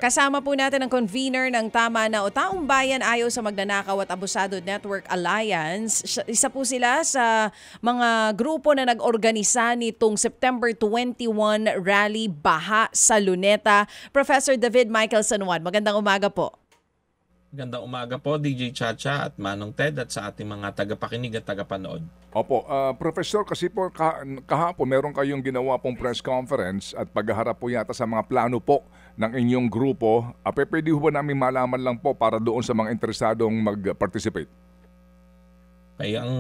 Kasama po natin ang convener ng Tama na o Taong Bayan Ayaw sa Magnanakaw at Abusado Network Alliance. Isa po sila sa mga grupo na nag-organisa nitong September 21 Rally Baha sa Luneta. Professor David Michael Sanuan, magandang umaga po. Gandang umaga po, DJ Chacha at Manong Ted at sa ating mga tagapakinig at tagapanood. Opo, Professor, kasi po kahapon meron kayong ginawa pong press conference at pagharap po yata sa mga plano po ng inyong grupo. Pwede ba namin malaman lang po para doon sa mga interesadong mag-participate? Kaya ang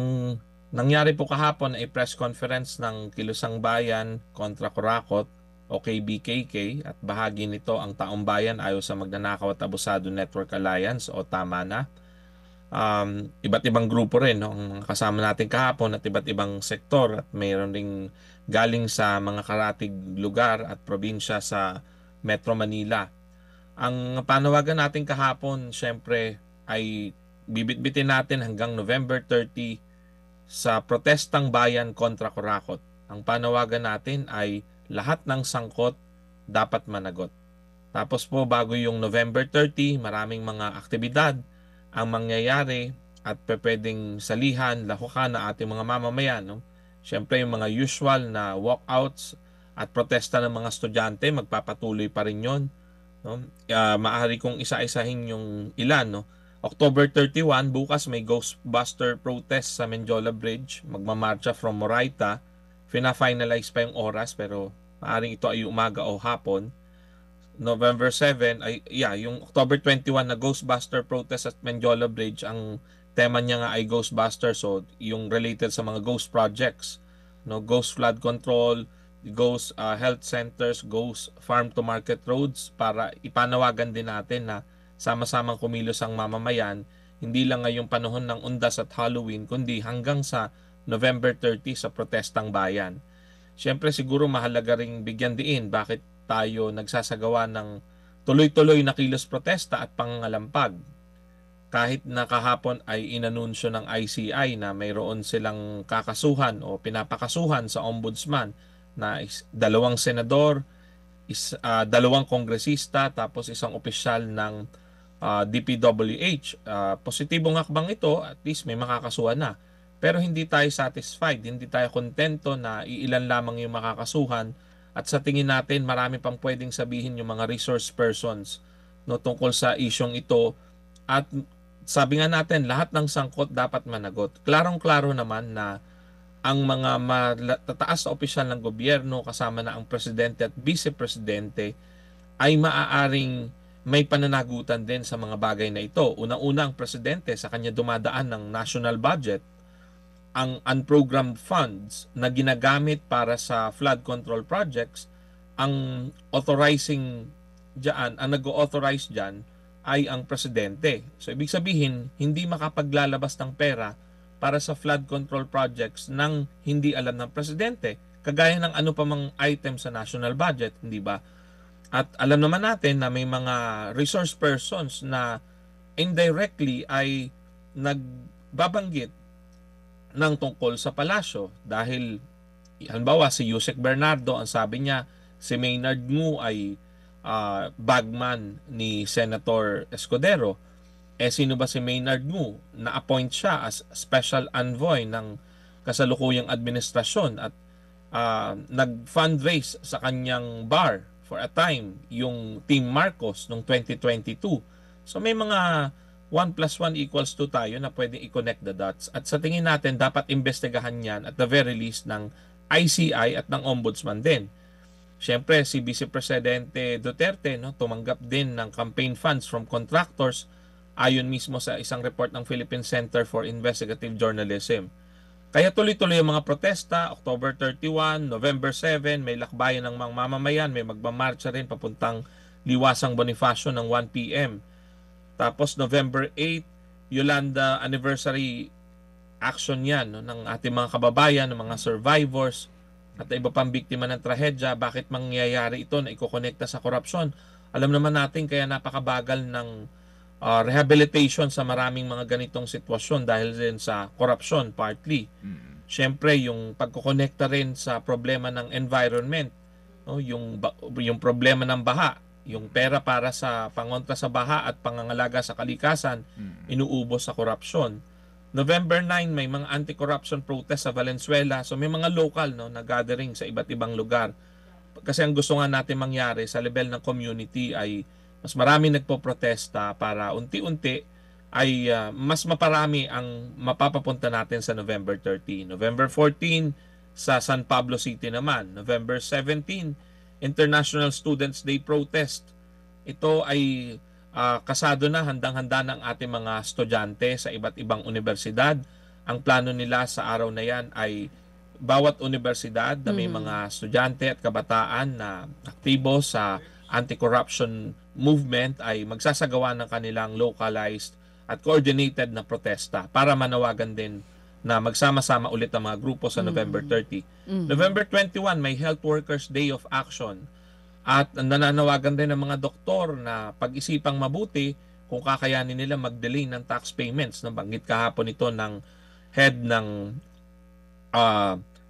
nangyari po kahapon ay press conference ng Kilusang Bayan kontra Kurakot o KBKK at bahagi nito ang Taong Bayan Ayaw sa Magnanakaw at Abusado Network Alliance o Tama na. Iba't ibang grupo rin ang kasama natin kahapon at iba't ibang sektor at mayroon ring galing sa mga karatig lugar at probinsya sa Metro Manila. Ang panawagan natin kahapon syempre ay bibitbitin natin hanggang November 30 sa protestang bayan kontra Kurakot. Ang panawagan natin ay lahat ng sangkot dapat managot. Tapos po bago yung November 30, maraming mga aktibidad ang mangyayari at pwedeng salihan, lahukan na ating mga mamamayan. Siyempre yung mga usual na walkouts at protesta ng mga estudyante, magpapatuloy pa rin yun. Maaari kong isa-isahin yung ilan. October 31, bukas may Ghostbuster protest sa Menjola Bridge. Magmamarcha from Moraita. Fina-finalize pa yung oras pero maaring ito ay umaga o hapon. November 7 ay yung October 21 na Ghostbuster protest at Menjola Bridge, ang tema niya nga ay Ghostbuster, so yung related sa mga ghost projects, ghost flood control, ghost health centers, ghost farm to market roads, para ipanawagan din natin na sama-samang kumilos ang mamamayan, hindi lang ngayong panahon ng Undas at Halloween kundi hanggang sa November 30 sa protestang bayan. Siyempre siguro mahalaga ring bigyan diin bakit tayo nagsasagawa ng tuloy-tuloy na kilos protesta at pangangalampag. Kahit na kahapon ay inanunsyo ng ICI na mayroon silang kakasuhan o pinapakasuhan sa ombudsman na 2 senador, 2 kongresista, tapos 1 opisyal ng DPWH. Positibong hakbang ito, at least may makakasuhan na. Pero hindi tayo satisfied, hindi tayo kontento na iilan lamang yung makakasuhan at sa tingin natin marami pang pwedeng sabihin yung mga resource persons tungkol sa isyong ito. At sabi nga natin, lahat ng sangkot dapat managot. Klarong-klaro naman na ang mga matataas na opisyal ng gobyerno kasama na ang presidente at vice-presidente ay maaaring may pananagutan din sa mga bagay na ito. Una-una ang presidente sa kanya dumadaan ng national budget, ang unprogrammed funds na ginagamit para sa flood control projects, ang authorizing diyan, ang nag-authorize diyan ay ang presidente. So ibig sabihin, hindi makapaglalabas ng pera para sa flood control projects nang hindi alam ng presidente, kagaya ng ano pa mang item sa national budget, hindi ba? At alam naman natin na may mga resource persons na indirectly ay nagbabanggit ng tungkol sa palasyo dahil halimbawa si Yusek Bernardo, ang sabi niya si Maynard Ngu ay bagman ni Senator Escudero. Sino ba si Maynard Ngu? Na-appoint siya as special envoy ng kasalukuyang administrasyon at nag-fundraise sa kanyang bar for a time yung Team Marcos noong 2022. So may mga 1 + 1 = 2 tayo na pwedeng i-connect the dots. At sa tingin natin, dapat investigahan yan at the very least ng ICI at ng Ombudsman din. Siyempre, si Vice Presidente Duterte tumanggap din ng campaign funds from contractors ayon mismo sa isang report ng Philippine Center for Investigative Journalism. Kaya tuloy-tuloy ang mga protesta, October 31, November 7, may lakbayan ng mga mamamayan, may magmamarcha rin papuntang Liwasang Bonifacio ng 1 p.m. Tapos November 8, Yolanda anniversary action yan ng ating mga kababayan, ng mga survivors at iba pang biktima ng trahedya. Bakit mangyayari ito na ikokonekta sa korupsyon? Alam naman natin kaya napakabagal ng rehabilitation sa maraming mga ganitong sitwasyon dahil din sa korupsyon partly. Siyempre yung pagkokonekta rin sa problema ng environment, yung problema ng baha. yung pera para sa pangontra sa baha at pangangalaga sa kalikasan, inuubos sa korupsyon. November 9, may mga anti-corruption protest sa Valenzuela. So may mga local na gathering sa iba't ibang lugar. Kasi ang gusto nga natin mangyari sa level ng community ay mas marami nagpo-protesta para unti-unti ay mas maparami ang mapapapunta natin sa November 30. November 14 sa San Pablo City naman. November 17, International Students Day protest. Ito ay kasado na, handang-handa ng ating mga estudyante sa iba't ibang universidad. Ang plano nila sa araw na yan ay bawat universidad na may mga estudyante at kabataan na aktibo sa anti-corruption movement ay magsasagawa ng kanilang localized at coordinated na protesta para manawagan din na magsama-sama ulit ang mga grupo sa November 30. November 21, may Health Workers Day of Action. At nananawagan din ng mga doktor na pag-isipang mabuti kung kakayanin nila mag-delay ng tax payments. Nabanggit kahapon ito ng head ng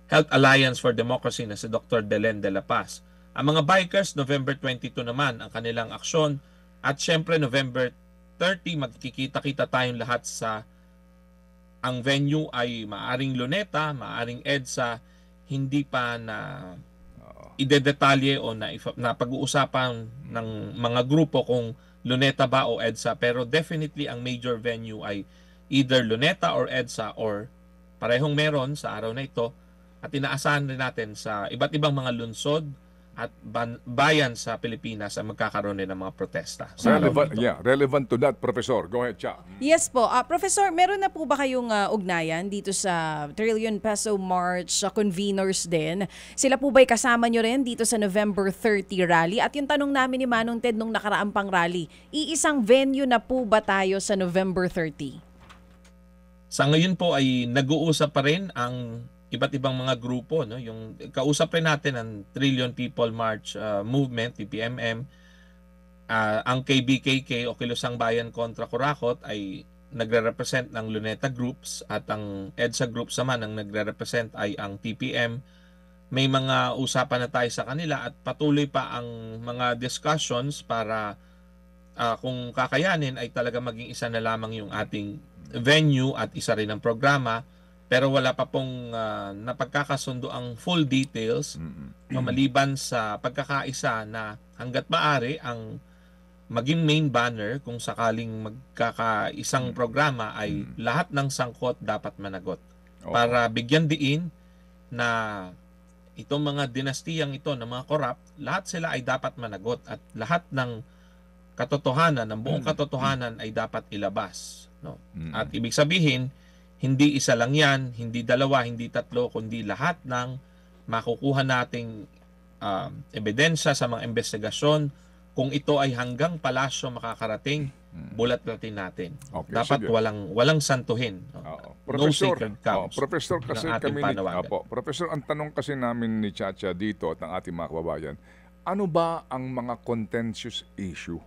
Health Alliance for Democracy na si Dr. Delen de la Paz. Ang mga bikers, November 22 naman ang kanilang aksyon. At syempre, November 30, magkikita-kita tayong lahat sa ang venue ay maaring Luneta, maaring EDSA, hindi pa na idedetalye o na pag-uusapan ng mga grupo kung Luneta ba o EDSA. Pero definitely ang major venue ay either Luneta or EDSA or parehong meron sa araw na ito. At inaasahan rin natin sa iba't ibang mga lungsod at bayan sa Pilipinas ang magkakaroon din ng mga protesta. Relevant to that, Professor. Go ahead, Cha. Yes po. Professor, meron na po ba kayong ugnayan dito sa Trillion Peso March conveners din? Sila po ba'y kasama nyo rin dito sa November 30 rally? At yung tanong namin ni Manong Ted nung nakaraang pang rally, iisang venue na po ba tayo sa November 30? Sa ngayon po ay nag-uusap pa rin ang iba't ibang mga grupo, no? Yung kausap rin natin ang Trillion People March Movement, TPMM, ang KBKK o Kilusang Bayan kontra Kurakot ay nagre-represent ng Luneta Groups at ang EDSA Groups naman ang nagre-represent ay ang TPM. May mga usapan na tayo sa kanila at patuloy pa ang mga discussions para kung kakayanin ay talaga maging isa na lamang yung ating venue at isa rin ang programa. Pero wala pa pong napagkakasundo ang full details maliban sa pagkakaisa na hanggat maaari ang maging main banner kung sakaling magkakaisang programa ay lahat ng sangkot dapat managot. Para bigyan diin na itong mga dinastiyang ito ng mga corrupt, lahat sila ay dapat managot at lahat ng katotohanan, ng buong katotohanan ay dapat ilabas. No? At ibig sabihin, hindi isa lang yan, hindi dalawa, hindi tatlo, kundi lahat ng makukuha nating ebidensya sa mga investigasyon. Kung ito ay hanggang palasyo makakarating, bulat-latin natin. Okay, dapat sige. walang santuhin. No sacred cows. Professor, kasi ng ating panawagan. Professor, ang tanong kasi namin ni Chacha dito at ng ating mga kababayan, ano ba ang mga contentious issue?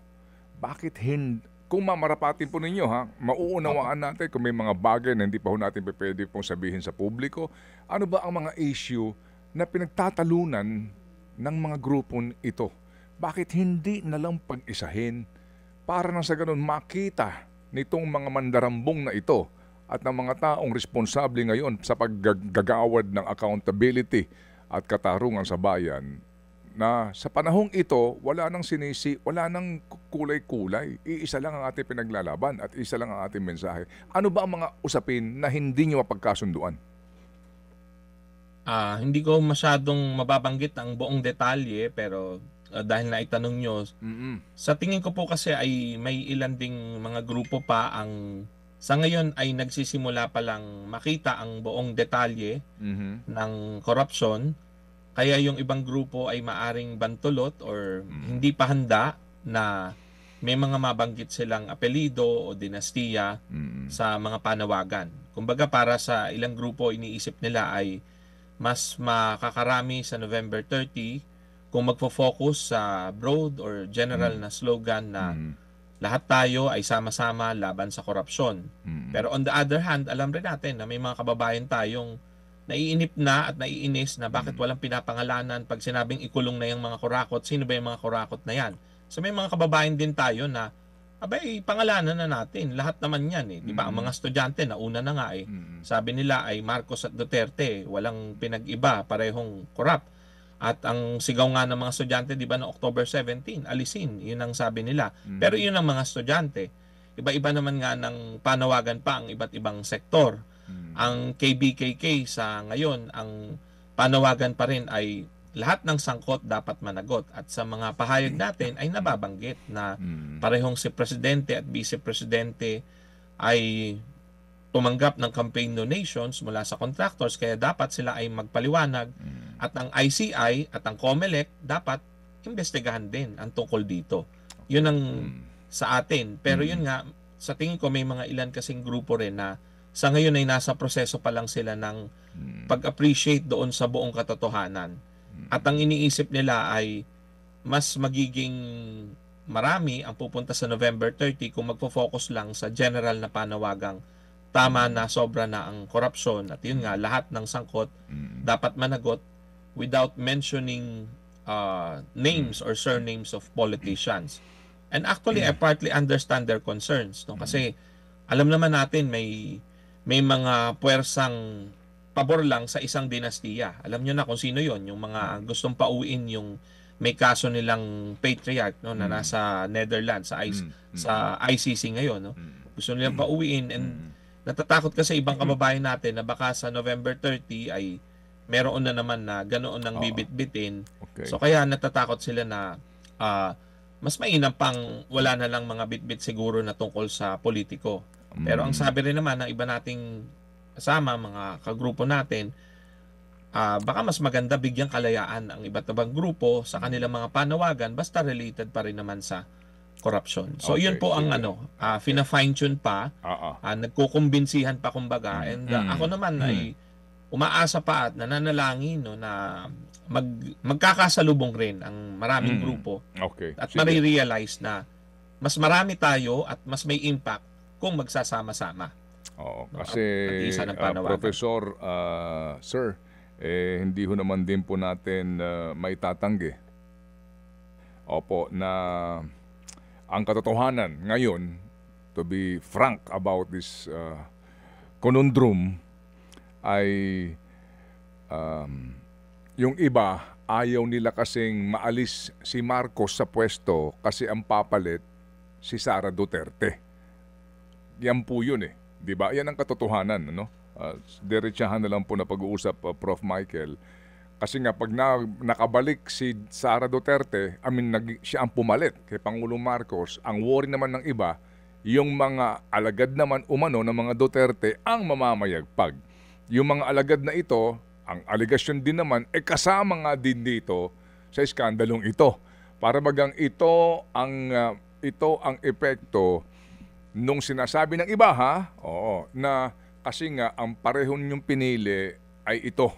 Bakit hindi? Kung mamarapatin po ninyo, mauunawaan natin kung may mga bagay na hindi pa ho natin pwede pong sabihin sa publiko. Ano ba ang mga issue na pinagtatalunan ng mga grupong ito? Bakit hindi na lang pag-isahin para na sa ganun makita nitong mga mandarambong na ito at ng mga taong responsable ngayon sa paggagawad ng accountability at katarungan sa bayan na sa panahong ito, wala nang sinisi, wala nang kulay-kulay. Iisa lang ang ating pinaglalaban at isa lang ang ating mensahe. Ano ba ang mga usapin na hindi nyo mapagkasunduan? Hindi ko masyadong mababanggit ang buong detalye pero dahil na itanong nyo, sa tingin ko po kasi ay may ilan ding mga grupo pa ang sa ngayon ay nagsisimula pa lang makita ang buong detalye ng korupsyon. Kaya yung ibang grupo ay maaring bantulot or hindi pa handa na may mga mabanggit silang apelido o dinastiya sa mga panawagan. Kumbaga para sa ilang grupo iniisip nila ay mas makakarami sa November 30 kung magfo-focus sa broad or general na slogan na lahat tayo ay sama-sama laban sa korupsyon. Pero on the other hand, alam rin natin na may mga kababayan tayong naiinip na at naiinis na bakit walang pinapangalanan pag sinabing ikulong na yung mga kurakot. Sino ba yung mga kurakot na yan? So may mga kababayan din tayo na abay, pangalanan na natin. Lahat naman yan eh. Di ba? Ang mga estudyante, nauna na nga eh. Sabi nila ay Marcos at Duterte, walang pinag-iba, parehong corrupt. At ang sigaw nga ng mga estudyante, di ba, noong October 17, alisin. Yun ang sabi nila. Pero yun ang mga estudyante. Iba-iba naman nga ng panawagan pa ang iba't ibang sektor. Ang KBKK sa ngayon, ang panawagan pa rin ay lahat ng sangkot dapat managot. At sa mga pahayag natin ay nababanggit na parehong si Presidente at Vice Presidente ay tumanggap ng campaign donations mula sa contractors, kaya dapat sila ay magpaliwanag. At ang ICI at ang COMELEC dapat investigahan din ang tungkol dito. Yun ang sa atin. Pero yun nga, sa tingin ko may mga ilan kasing grupo rin na sa ngayon ay nasa proseso pa lang sila ng pag-appreciate doon sa buong katotohanan. At ang iniisip nila ay mas magiging marami ang pupunta sa November 30 kung magfo-focus lang sa general na panawagang tama na, sobra na ang korupsyon. At yun nga, lahat ng sangkot dapat managot without mentioning names or surnames of politicians. And actually, I partly understand their concerns. No? Kasi alam naman natin may mga puwersang pabor lang sa isang dinastiya. Alam nyo na kung sino yon, yung mga gustong pauwiin yung may kaso nilang patriarch no, na nasa Netherlands, sa ICC ngayon. No? Gusto nilang pauwiin and natatakot kasi ibang kababayan natin na baka sa November 30 ay meron na naman na ganoon ng bibit-bitin. Okay. So kaya natatakot sila na mas mainam pang wala na lang mga bit-bit siguro na tungkol sa politiko. Pero ang sabi rin naman ng iba nating kasama, mga kagrupo natin, baka mas maganda bigyang kalayaan ang iba't ibang grupo sa kanilang mga panawagan basta related pa rin naman sa corruption. So yun po ang fina-fine-tune pa, nagkukumbinsihan pa kumbaga, and ako naman ay umaasa pa at nananalangin no, na magkakasalubong rin ang maraming grupo at marirealize na mas marami tayo at mas may impact kung magsasama-sama. Oo, kasi Professor, sir, hindi ho naman din po natin maitatanggi. Opo, na ang katotohanan ngayon, to be frank about this conundrum, ay yung iba, ayaw nila kasing maalis si Marcos sa pwesto kasi ang papalit si Sara Duterte. Yan po yun eh. Diba? Yan ang katotohanan. No? Diretsahan na lang po na pag-uusap, Prof. Michael. Kasi nga, pag nakabalik si Sara Duterte, siya ang pumalit kay Pangulong Marcos. Ang worry naman ng iba, yung mga alagad naman umano ng mga Duterte ang mamamayagpag. Yung mga alagad na ito, ang aligasyon din naman, kasama nga din dito sa iskandalong ito. Para bagang ito ang epekto nung sinasabi ng iba na kasi nga ang parehon yung pinili ay ito.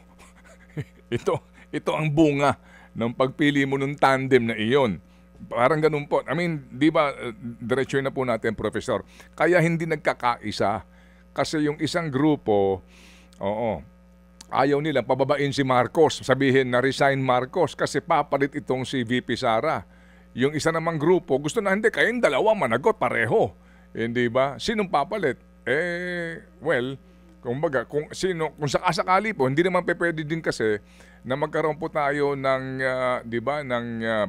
ito ang bunga ng pagpili mo ng tandem na iyon. Parang ganun po. I mean, di ba, diretso na po natin, Professor. Kaya hindi nagkakaisa. Kasi yung isang grupo, ayaw nilang pababain si Marcos. Sabihin na resign Marcos kasi papalit itong si VP Sara. Yung isa namang grupo, gusto na hindi, kayong dalawa managot pareho. Hindi ba? Sinong papalit? Kung sakasakali po, hindi naman pwede din kasi na magkaroon po tayo ng, ng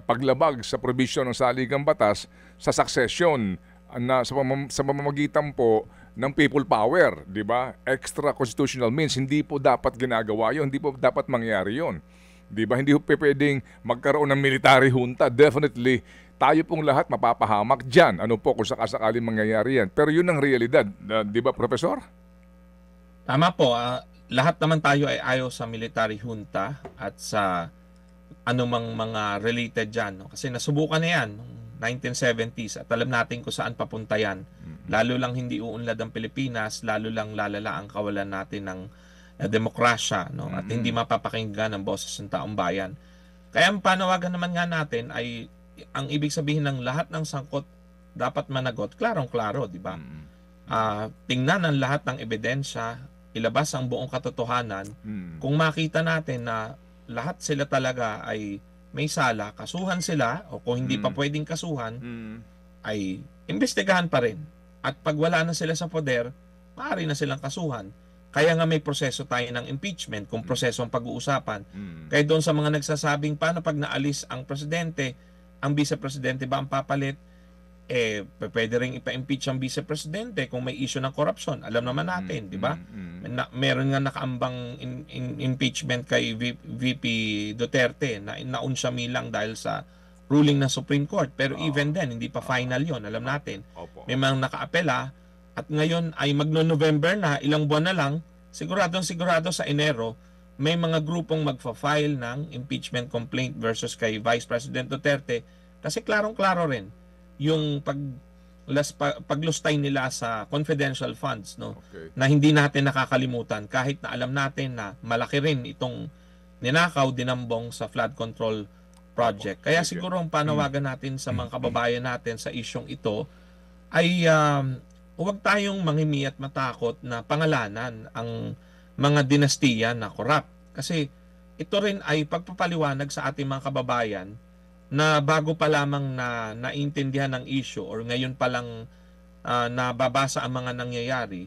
paglabag sa provision ng saligang batas sa succession na sa pamamagitan po ng people power, di ba? Extra constitutional means, hindi po dapat ginagawa yun, hindi po dapat mangyari yun. Di ba? Hindi po pwedeng magkaroon ng military junta. Definitely, tayo pong lahat mapapahamak dyan. Ano po kung sakasakaling mangyayari yan. Pero yun ang realidad. Di ba, Professor? Tama po. Lahat naman tayo ay ayaw sa military junta at sa anumang mga related dyan. No? Kasi nasubukan na yan noong 1970s at alam natin kung saan papunta yan. Lalo lang hindi uunlad ang Pilipinas, lalo lang lalala ang kawalan natin ng demokrasya, no? At hindi mapapakinggan ang boses ng taong bayan. Kaya ang panawagan naman nga natin ay ang ibig sabihin ng lahat ng sangkot dapat managot, klarong-klaro, di ba? Tingnan ang lahat ng ebidensya, ilabas ang buong katotohanan. Kung makita natin na lahat sila talaga ay may sala, kasuhan sila, o kung hindi pa pwedeng kasuhan, ay imbestigahan pa rin. At pag wala na sila sa poder, maaari na silang kasuhan. Kaya nga may proseso tayo ng impeachment, kung proseso ang pag-uusapan. Kaya doon sa mga nagsasabing, paano pag naalis ang presidente, ang vice-presidente ba ang papalit? Pwede rin ipa-impeach ang vice-presidente kung may issue ng korupsyon. Alam naman natin, di ba? Meron nga nakaambang impeachment kay VP Duterte na naunsya milang dahil sa ruling ng Supreme Court. Pero even then, hindi pa final yon, alam natin. May mga nakaapela at ngayon ay magno-November na, ilang buwan na lang, sigurado sa Enero, may mga grupong magfa-file ng impeachment complaint versus kay Vice President Duterte kasi klarong-klaro rin yung paglustay nila sa confidential funds, no, na hindi natin nakakalimutan kahit na alam natin na malaki rin itong ninakaw, dinambong sa flood control project. Kaya siguro ang panawagan natin sa mga kababayan natin sa isyong ito ay huwag tayong manghimi at matakot na pangalanan ang mga dinastiya na corrupt. Kasi ito rin ay pagpapaliwanag sa ating mga kababayan na bago pa lamang na naintindihan ng issue or ngayon pa lang nababasa ang mga nangyayari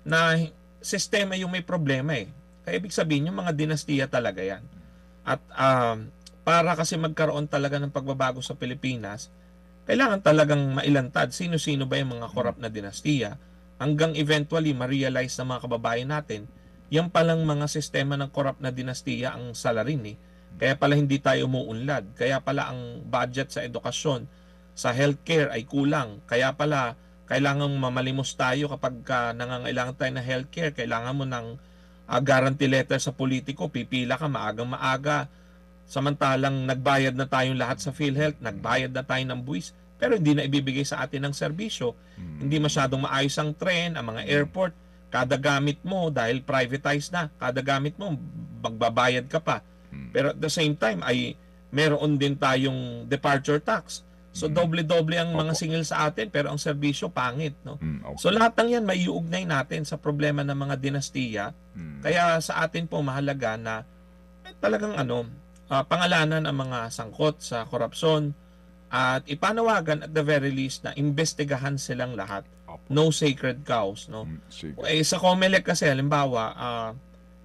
na sistema yung may problema eh. Kaya ibig sabihin yung mga dinastiya talaga yan. At para kasi magkaroon talaga ng pagbabago sa Pilipinas, kailangan talagang mailantad sino-sino ba yung mga corrupt na dinastiya hanggang eventually ma-realize ng mga kababayan natin yan palang mga sistema ng corrupt na dinastiya ang salarin eh. Kaya pala hindi tayo umuunlad. Kaya pala ang budget sa edukasyon, sa healthcare ay kulang. Kaya pala kailangan mamalimos tayo kapag nangangailangan tayo ng healthcare. Kailangan mo ng guarantee letter sa politiko. Pipila ka maagang maaga. Samantalang nagbayad na tayong lahat sa PhilHealth, nagbayad na tayo ng buwis, pero hindi na ibibigay sa atin ng serbisyo. Hindi masyadong maayos ang tren, ang mga airport. Kada gamit mo, dahil privatized na, kada gamit mo, magbabayad ka pa. Pero at the same time ay meron din tayong departure tax. So doble-doble ang mga singil sa atin pero ang serbisyo pangit, no? So lahat ng 'yan maiuugnay natin sa problema ng mga dinastiya. Kaya sa atin po mahalaga na talagang pangalanan ang mga sangkot sa korupsyon at ipanawagan at the very least na imbestigahan silang lahat. No sacred cows, no? Sa COMELEC kasi halimbawa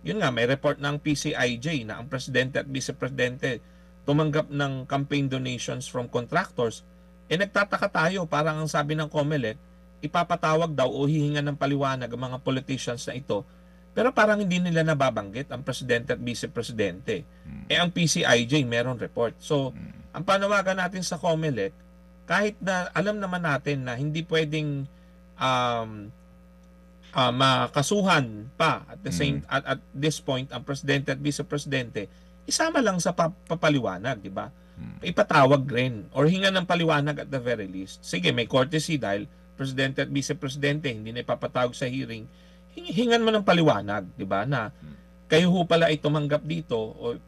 yun nga, may report ng PCIJ na ang presidente at vice-presidente tumanggap ng campaign donations from contractors. Nagtataka tayo, parang ang sabi ng COMELEC, ipapatawag daw o hihingan ng paliwanag ang mga politicians na ito. Pero parang hindi nila nababanggit ang presidente at vice-presidente. Ang PCIJ meron report. So, ang panawagan natin sa COMELEC, kahit na alam naman natin na hindi pwedeng makasuhan pa at this point ang presidente at vice-presidente, isama lang sa papaliwanag, di ba? Ipatawag rin or hingan ng paliwanag at the very least. Sige, may courtesy dahil presidente at vice-presidente hindi na ipapatawag sa hearing. Hingan mo ng paliwanag, di ba? Na kayo ho pala ay tumanggap dito o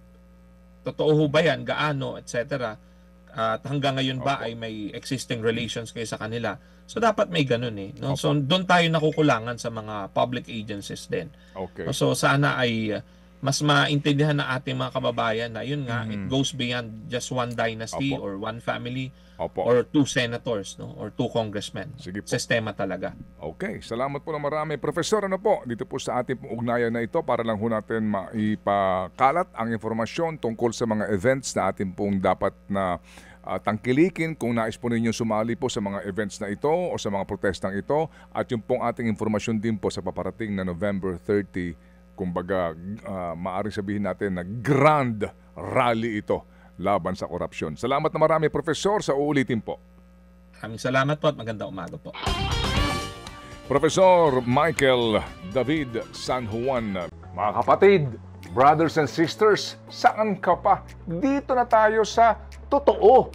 totoo ho ba yan, gaano, etc. At hanggang ngayon ba ay may existing relations kayo sa kanila? So dapat may ganun eh. No? So doon tayo nakukulangan sa mga public agencies din. So sana ay mas maintindihan ng ating mga kababayan na yun nga, it goes beyond just one dynasty or one family or two senators, no, or two congressmen. Sistema talaga. Okay, salamat po na marami. Professor, dito po sa ating ugnayan na ito para lang ho natin maipakalat ang informasyon tungkol sa mga events na ating pong dapat na tangkilikin kung nais po ninyo sumali po sa mga events na ito o sa mga protestang ito at yung pong ating informasyon din po sa paparating na November 30, kumbaga maaaring sabihin natin na grand rally ito laban sa korupsyon. Salamat na marami, Professor, sa uulitin po. Maraming salamat po at magandang umaga po. Professor Michael David San Juan. Mga kapatid, brothers and sisters, saan ka pa? Dito na tayo sa totoo.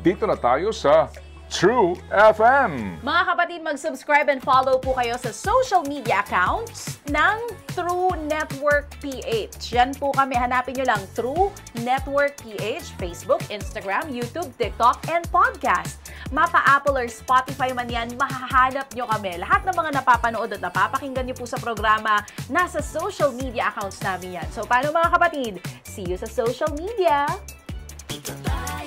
Dito na tayo sa True FM. Mga kapatid, mag-subscribe and follow po kayo sa social media accounts ng True Network PH. Yan po kami. Hanapin nyo lang True Network PH, Facebook, Instagram, YouTube, TikTok, and podcast. Mapa Apple or Spotify man yan, mahahanap nyo kami. Lahat ng mga napapanood at napapakinggan nyo po sa programa, nasa social media accounts namin yan. So, paano mga kapatid? See you sa social media! Tatak